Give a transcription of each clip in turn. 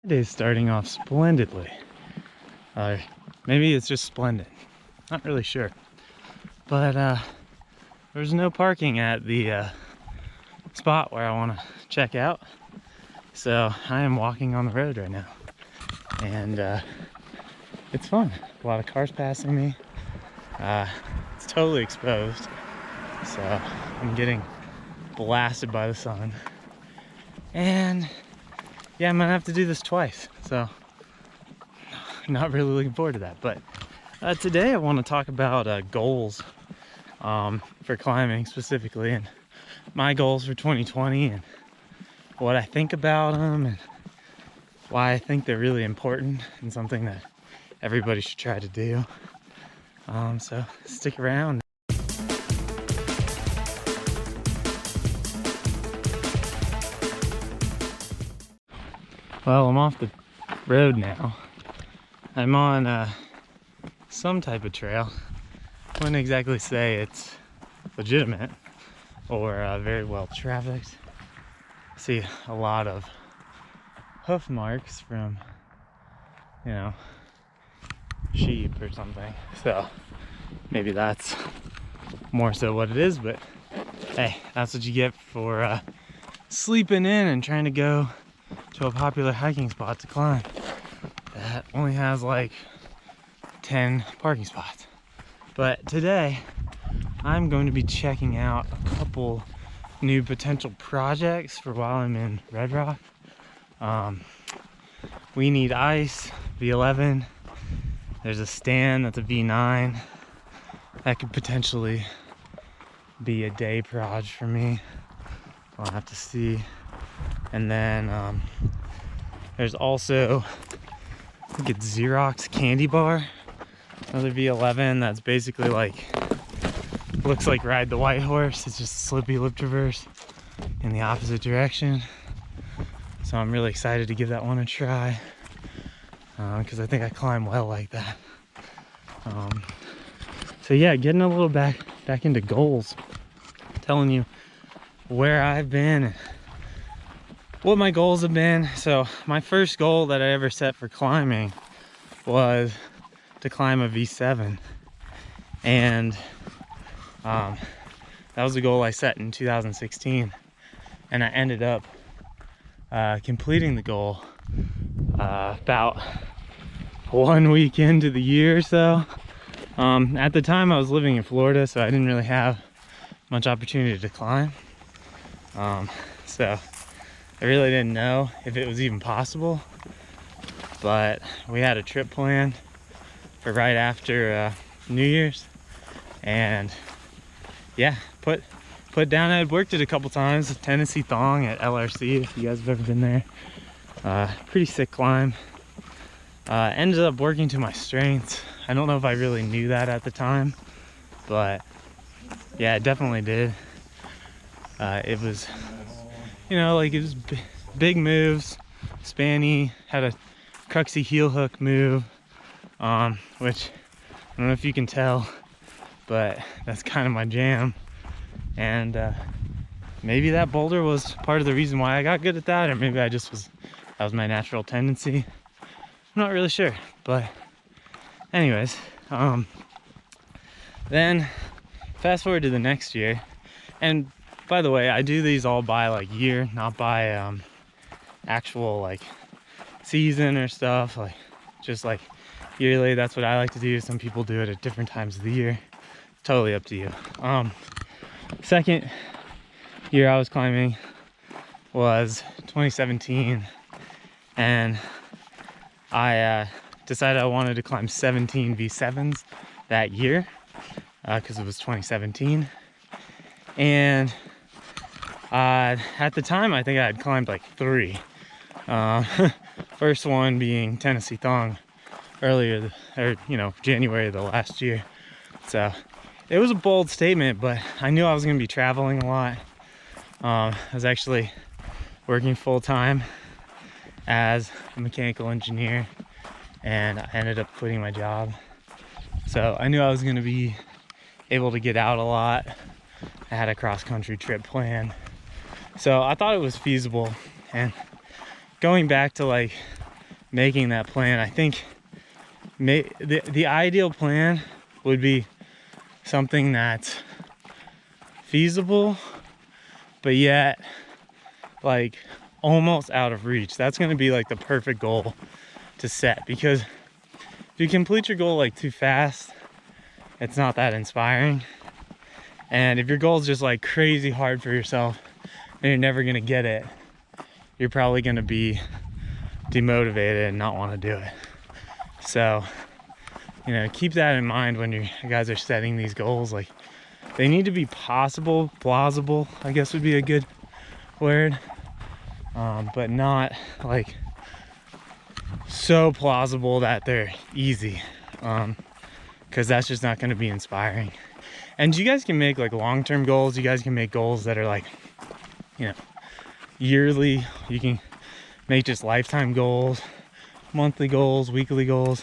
It is starting off splendidly. Maybe it's just splendid. Not really sure. But there's no parking at the spot where I want to check out. So I am walking on the road right now. And it's fun. A lot of cars passing me. It's totally exposed. So I'm getting blasted by the sun. And yeah, I'm gonna have to do this twice. So not really looking forward to that. But today I want to talk about goals for climbing specifically, and my goals for 2020 and what I think about them and why I think they're really important and something that everybody should try to do. So stick around. Well, I'm off the road now. I'm on some type of trail. I wouldn't exactly say it's legitimate or very well trafficked. I see a lot of hoof marks from, you know, sheep or something. So maybe that's more so what it is, but hey, that's what you get for sleeping in and trying to go to a popular hiking spot to climb that only has like 10 parking spots. But today I'm going to be checking out a couple new potential projects for while I'm in Red Rock. We Need Ice V11. There's a stand that's a V9 that could potentially be a day proj for me. I'll have to see. And then there's also, I think it's Xerox Candy Bar, another V11 that's basically like, looks like Ride the White Horse. It's just a slippy lip traverse in the opposite direction. So I'm really excited to give that one a try because I think I climb well like that. So yeah, getting a little back into goals, telling you where I've been and what my goals have been. So my first goal that I ever set for climbing was to climb a V7, and that was a goal I set in 2016, and I ended up completing the goal about 1 week into the year or so. At the time I was living in Florida, so I didn't really have much opportunity to climb, so I really didn't know if it was even possible. But we had a trip planned for right after New Year's, and yeah, put down. I'd worked it a couple times, Tennessee Thong at LRC, if you guys have ever been there. Pretty sick climb. Ended up working to my strengths. I don't know if I really knew that at the time, but yeah, it definitely did. It was, you know, like it was big moves, spanny, had a cruxy heel hook move, which I don't know if you can tell, but that's kind of my jam. And maybe that boulder was part of the reason why I got good at that, or maybe that was my natural tendency. I'm not really sure, but anyways, then fast forward to the next year. And by the way, I do these all by like year, not by actual like season or stuff, like just like yearly. That's what I like to do. Some people do it at different times of the year. Totally up to you. Second year I was climbing was 2017, and I decided I wanted to climb 17 V7s that year because it was 2017. And at the time I think I had climbed like 3. First one being Tennessee Thong earlier, or you know, January of the last year. So it was a bold statement, but I knew I was going to be traveling a lot. I was actually working full-time as a mechanical engineer, and I ended up quitting my job. So I knew I was going to be able to get out a lot. I had a cross-country trip planned, so I thought it was feasible. And going back to like making that plan. I think the ideal plan would be something that's feasible, but yet like almost out of reach. That's going to be like the perfect goal to set, because if you complete your goal like too fast, it's not that inspiring. And if your goal is just like crazy hard for yourself and you're never going to get it, you're probably going to be demotivated and not want to do it. So, you know, keep that in mind when you guys are setting these goals. Like, they need to be possible, plausible, I guess would be a good word, but not like so plausible that they're easy, because that's just not going to be inspiring. And you guys can make like long-term goals. You guys can make goals that are like, you know, yearly. You can make just lifetime goals, monthly goals, weekly goals.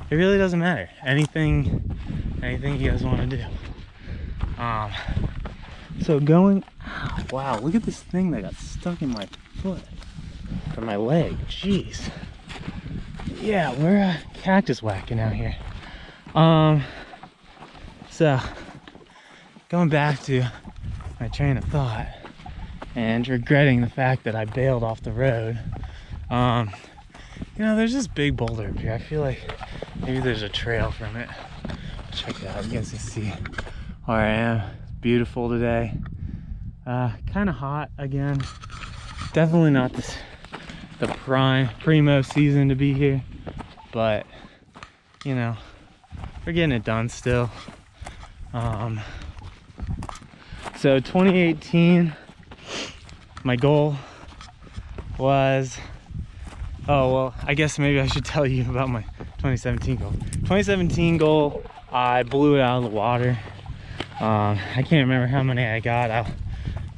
It really doesn't matter. Anything you guys want to do. So going, wow, look at this thing that got stuck in my foot, or my leg. Jeez. Yeah, we're cactus whacking out here. So going back to my train of thought and regretting the fact that I bailed off the road. You know, there's this big boulder up here. I feel like maybe there's a trail from it. Check it out. You guys can see where I am. It's beautiful today. Kind of hot again. Definitely not the primo season to be here, but you know, we're getting it done still. So 2018, my goal was, oh well, I guess maybe I should tell you about my 2017 goal. 2017 goal, I blew it out of the water. I can't remember how many I got. I'll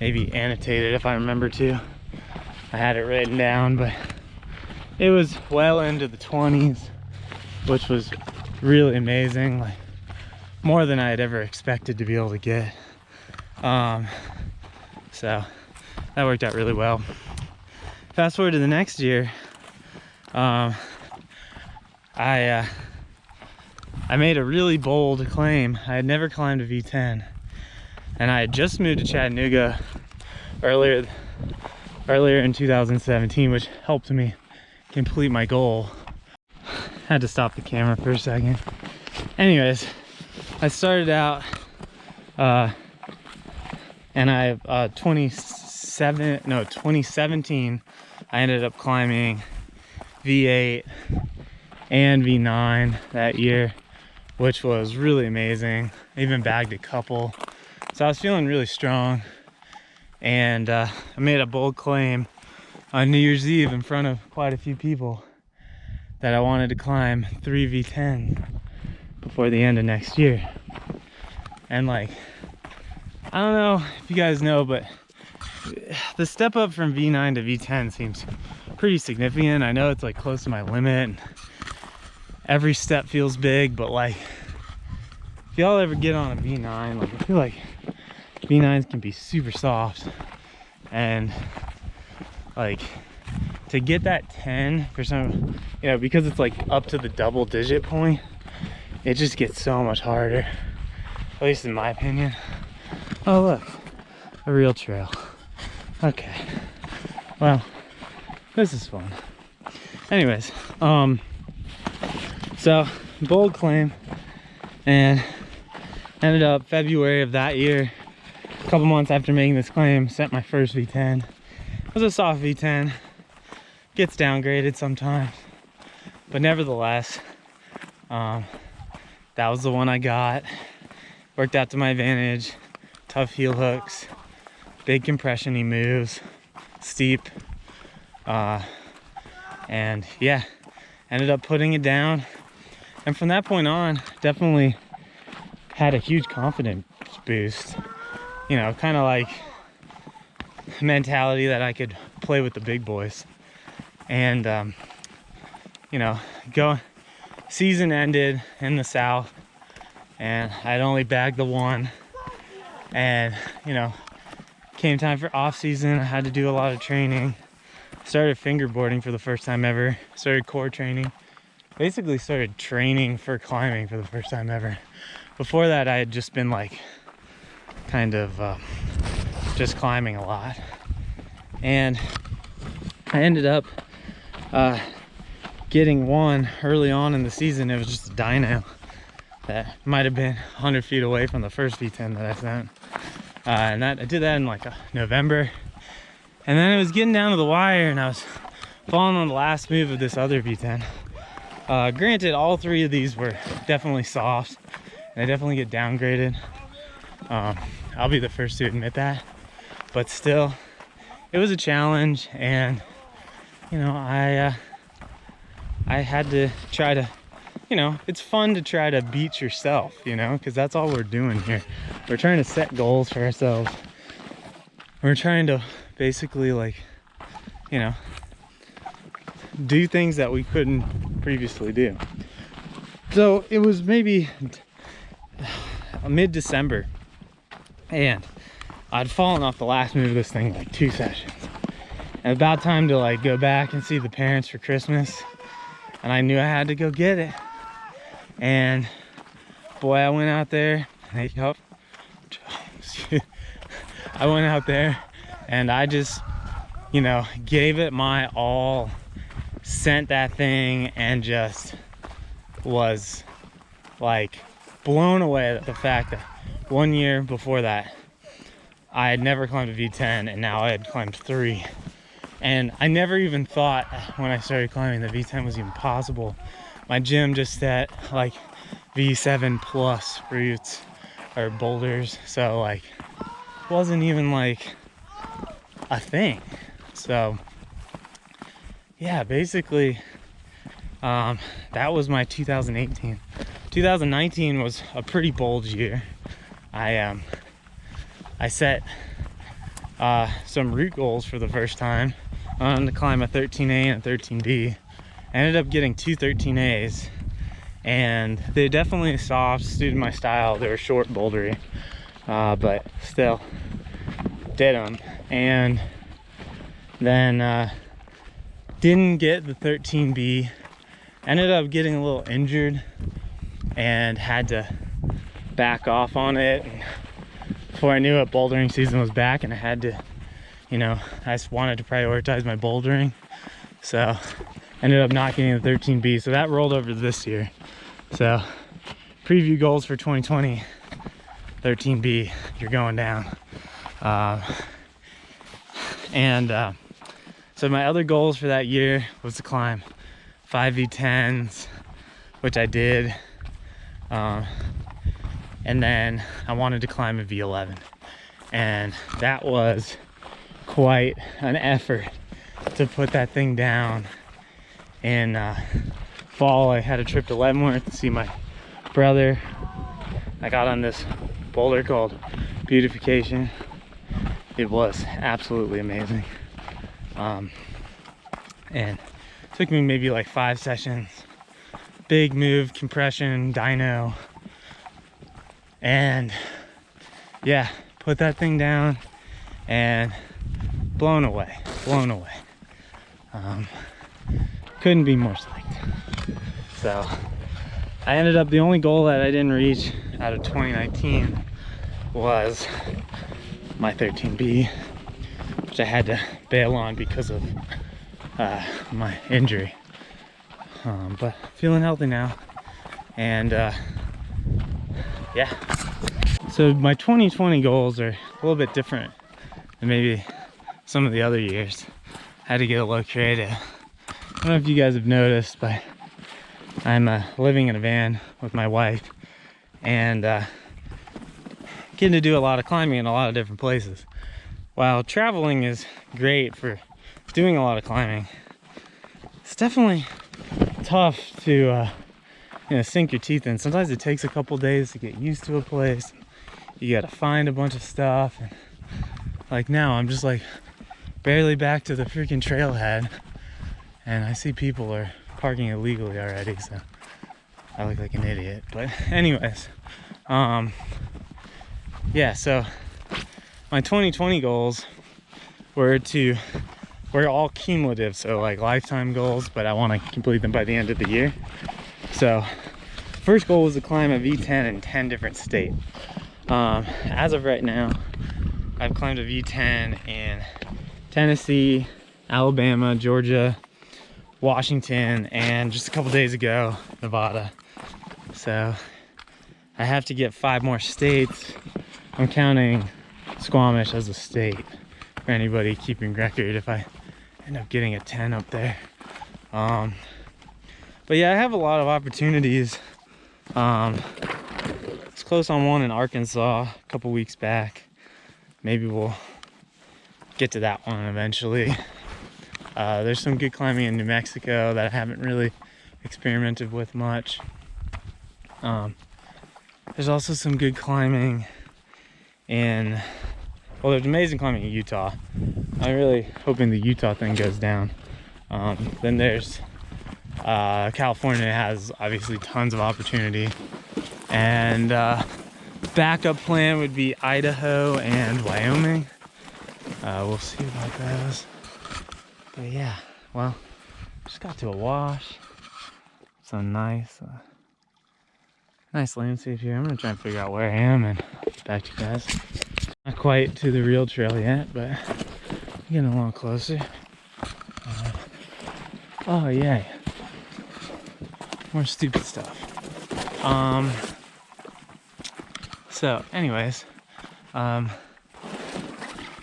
maybe annotate it if I remember to. I had it written down, but it was well into the 20s, which was really amazing, like more than I had ever expected to be able to get. So that worked out really well. Fast forward to the next year, I made a really bold claim. I had never climbed a V10, and I had just moved to Chattanooga earlier in 2017, which helped me complete my goal. Had to stop the camera for a second. Anyways, I started out and 2017 I ended up climbing V8 and V9 that year, which was really amazing. I even bagged a couple, so I was feeling really strong. And I made a bold claim on New Year's Eve in front of quite a few people that I wanted to climb 3 V10s before the end of next year. And like, I don't know if you guys know, but the step up from V9 to V10 seems pretty significant. I know it's like close to my limit and every step feels big, but like, if y'all ever get on a V9, like I feel like V9s can be super soft, and like to get that 10 for some, you know, because it's like up to the double digit point, it just gets so much harder, at least in my opinion. Oh look, a real trail. Okay, well, this is fun. Anyways, so bold claim, and ended up February of that year, a couple months after making this claim, set my first V10. It was a soft V10, gets downgraded sometimes, but nevertheless, that was the one I got. Worked out to my advantage. Tough heel hooks, big compression-y moves, steep, and yeah, ended up putting it down. And from that point on, definitely had a huge confidence boost. You know, kind of like mentality that I could play with the big boys. And you know, season ended in the South, and I'd only bagged the one. And you know, came time for off season, I had to do a lot of training. started fingerboarding for the first time ever, started core training, basically started training for climbing for the first time ever. Before that, I had just been like kind of just climbing a lot, and I ended up getting one early on in the season. It was just a dyno that might have been 100 feet away from the first V10 that I sent, and I did that in like November. And then it was getting down to the wire, and I was falling on the last move of this other V10. Granted, all three of these were definitely soft, and they definitely get downgraded. I'll be the first to admit that, but still, it was a challenge, and you know, I had to try to, you know, it's fun to try to beat yourself, you know, because that's all we're doing here. We're trying to set goals for ourselves. We're trying to basically, like, you know, do things that we couldn't previously do. So it was maybe mid-December, and I'd fallen off the last move of this thing like 2 sessions. And about time to like go back and see the parents for Christmas, and I knew I had to go get it. And boy, I went out there, and I went out there and I just, you know, gave it my all, sent that thing, and just was like blown away at the fact that 1 year before that I had never climbed a V10, and now I had climbed 3. And I never even thought when I started climbing the V10 was even possible. My gym just set like V7 plus routes or boulders, so like it wasn't even like a thing. So yeah, basically that was my 2018. 2019 was a pretty bold year. I set some route goals for the first time. I wanted to climb a 13A and a 13B. I ended up getting 2 13As, and they definitely soft, suited my style. They were short, bouldery, but still did them. And then didn't get the 13B. Ended up getting a little injured and had to back off on it. And before I knew it, bouldering season was back, and I had to, you know, I just wanted to prioritize my bouldering. So ended up not getting the 13B, so that rolled over to this year. So preview goals for 2020, 13B, you're going down. So my other goals for that year was to climb 5 V10s, which I did. And then I wanted to climb a V11, and that was quite an effort to put that thing down. In fall, I had a trip to Leavenworth to see my brother. I got on this boulder called Beautification. It was absolutely amazing, and it took me maybe like 5 sessions. Big move, compression, dyno, and yeah, put that thing down and blown away. Couldn't be more psyched. So I ended up, the only goal that I didn't reach out of 2019 was my 13B, which I had to bail on because of my injury. But feeling healthy now, and yeah. So my 2020 goals are a little bit different than maybe some of the other years. I had to get a little creative. I don't know if you guys have noticed, but I'm living in a van with my wife, and getting to do a lot of climbing in a lot of different places. While traveling is great for doing a lot of climbing, it's definitely tough to you know, sink your teeth in. Sometimes it takes a couple days to get used to a place. You gotta find a bunch of stuff, and like now I'm just like barely back to the freaking trailhead, and I see people are parking illegally already, so I look like an idiot. But anyways, yeah, so my 2020 goals were to we're all cumulative, so like lifetime goals, but I want to complete them by the end of the year. So first goal was to climb a V10 in 10 different states. As of right now, I've climbed a V10 in Tennessee, Alabama, Georgia, Washington, and just a couple days ago, Nevada. So I have to get 5 more states. I'm counting Squamish as a state for anybody keeping record if I end up getting a 10 up there. But yeah, I have a lot of opportunities. It's close on one in Arkansas a couple weeks back. Maybe we'll get to that one eventually. There's some good climbing in New Mexico that I haven't really experimented with much. There's also some good climbing in, well, there's amazing climbing in Utah. I'm really hoping the Utah thing goes down. Then there's California has obviously tons of opportunity. And backup plan would be Idaho and Wyoming. We'll see about those. But yeah, well, just got to a wash. Some nice landscape here. I'm gonna try and figure out where I am and get back to you guys. Not quite to the real trail yet, but getting a little closer. Oh yay. More stupid stuff. So anyways, yeah,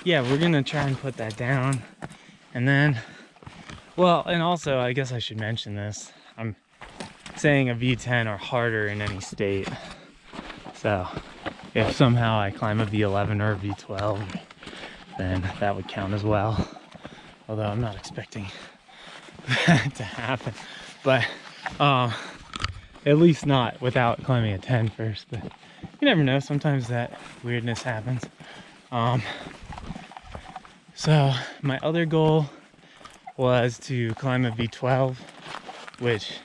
we're gonna try and put that down. And then, well, and also I guess I should mention this. I'm saying a V10 or harder in any state. So if somehow I climb a V11 or a V12, then that would count as well. Although I'm not expecting that to happen. But at least not without climbing a 10 first. But you never know, sometimes that weirdness happens. So my other goal was to climb a V12, which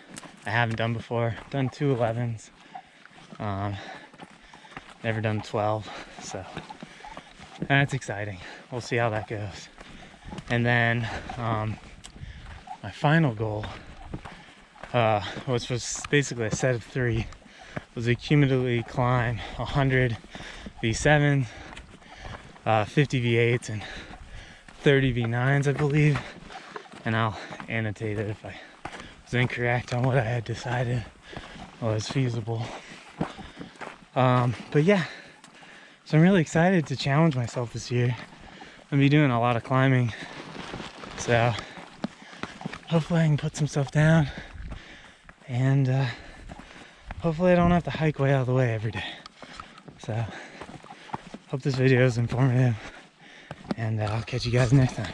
I haven't done before. Done 2 11s, never done 12, so that's exciting. We'll see how that goes. And then my final goal, which was basically a set of 3, was to cumulatively climb 100 V7s, 50 V8s, and 30 V9s, I believe. And I'll annotate it if I was incorrect on what I had decided was feasible. But yeah, so I'm really excited to challenge myself this year. I'll be doing a lot of climbing, so hopefully I can put some stuff down, and hopefully I don't have to hike way out of the way every day. So hope this video is informative, and I'll catch you guys next time.